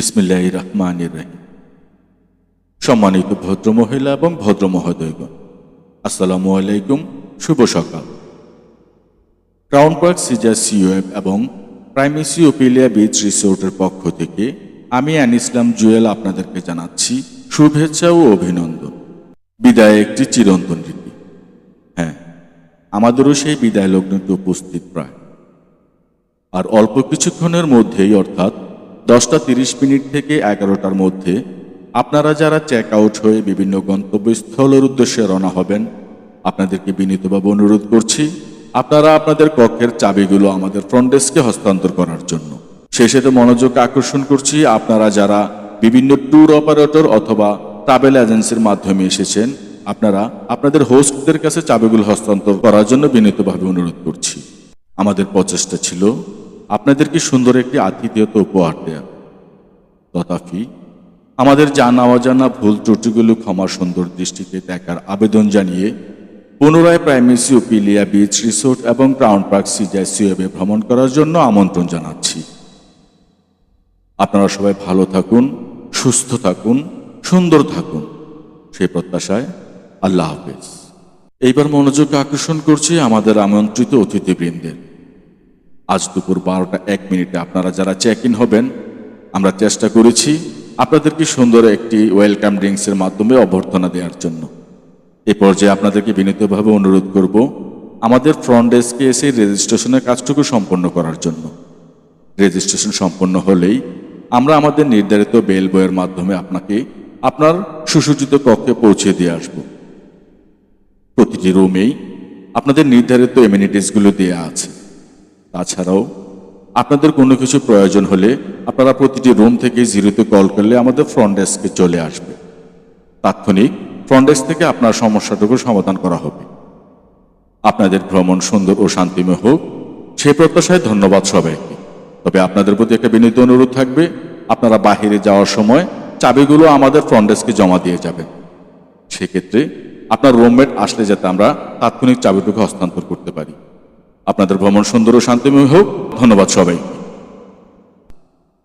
বিসমিল্লাহির রহমানির রহিম। সম্মানিত ভদ্র মহিলা এবং ভদ্র মহোদয়গণ, আসসালামু আলাইকুম। শুভ সকাল। ক্রাউন পার্ক সিজার সিওএফ এবং প্রাইমেসি ওপিলিয়া বিচ রিসোর্টের পক্ষ থেকে আমি ইসলাম জুয়েল আপনাদেরকে জানাচ্ছি শুভেচ্ছা ও অভিনন্দন। বিদায় একটি চিরন্তন রীতি। হ্যাঁ, আমাদেরও সেই বিদায় লগ্নটি উপস্থিত প্রায়। আর অল্প কিছুক্ষণের মধ্যেই, অর্থাৎ 10:30 থেকে 11টার মধ্যে আপনারা যারা চেক আউট হয়ে বিভিন্ন গন্তব্যস্থলের উদ্দেশ্যে রওনা হবেন, আপনাদেরকে বিনীতভাবে অনুরোধ করছি আপনারা আপনাদের কক্ষের চাবিগুলো আমাদের ফ্রন্ট ডেস্কে হস্তান্তর করার জন্য। সেই সাথে মনোযোগ আকর্ষণ করছি আপনারা যারা বিভিন্ন ট্যুর অপারেটর অথবা ট্রাভেল এজেন্সির মাধ্যমে এসেছেন, আপনারা আপনাদের হোস্টদের কাছে চাবিগুলো হস্তান্তর করার জন্য বিনীতভাবে অনুরোধ করছি। আমাদের প্রচেষ্টা ছিল আপনাদেরকে সুন্দর একটি আতিথেয়তা উপহার দেয়া। তথাপি আমাদের জানা অজানা ভুল ত্রুটিগুলো ক্ষমার সুন্দর দৃষ্টিতে দেখার আবেদন জানিয়ে পুনরায় প্রাইমেসি ওপিলিয়া বিচ রিসোর্ট এবং ক্রাউন পার্ক সিজার সিওএফে ভ্রমণ করার জন্য আমন্ত্রণ জানাচ্ছি। আপনারা সবাই ভালো থাকুন, সুস্থ থাকুন, সুন্দর থাকুন, সেই প্রত্যাশায় আল্লাহ হাফেজ। এইবার মনোযোগ আকর্ষণ করছি আমাদের আমন্ত্রিত অতিথিবৃন্দের। আজ দুপুর 12:01 আপনারা যারা চেক ইন হবেন, আমরা চেষ্টা করেছি আপনাদেরকে সুন্দর একটি ওয়েলকাম ড্রিঙ্কসের মাধ্যমে অভ্যর্থনা দেওয়ার জন্য। এ পর্যায়ে আপনাদেরকে বিনীতভাবে অনুরোধ করব আমাদের ফ্রন্ট ডেস্কে এসে রেজিস্ট্রেশনের কাজটুকু সম্পন্ন করার জন্য। রেজিস্ট্রেশন সম্পন্ন হলেই আমরা আমাদের নির্ধারিত বেল বয়ের মাধ্যমে আপনাকে আপনার সুসজ্জিত কক্ষে পৌঁছে দিয়ে আসব। প্রতিটি রুমেই আপনাদের নির্ধারিত এমিনিটিসগুলো দেওয়া আছে। তাছাড়াও আপনাদের কোনো কিছু প্রয়োজন হলে আপনারা প্রতিটি রুম থেকে 0-তে কল করলে আমাদের ফ্রন্ট ডেস্কে চলে আসবে। তাৎক্ষণিক ফ্রন্ট ডেস্ক থেকে আপনার সমস্যাটুকু সমাধান করা হবে। আপনাদের ভ্রমণ সুন্দর ও শান্তিময় হোক, সেই প্রত্যাশায় ধন্যবাদ সবাইকে। তবে আপনাদের প্রতি একটা বিনীত অনুরোধ থাকবে, আপনারা বাহিরে যাওয়ার সময় চাবিগুলো আমাদের ফ্রন্ট ডেস্কে জমা দিয়ে যাবেন। সেক্ষেত্রে আপনার রুমমেট আসলে যাতে আমরা তাৎক্ষণিক চাবিটুকু হস্তান্তর করতে পারি। আপনাদের ভ্রমণ সুন্দর ও শান্তিময় হোক। ধন্যবাদ সবাইকে।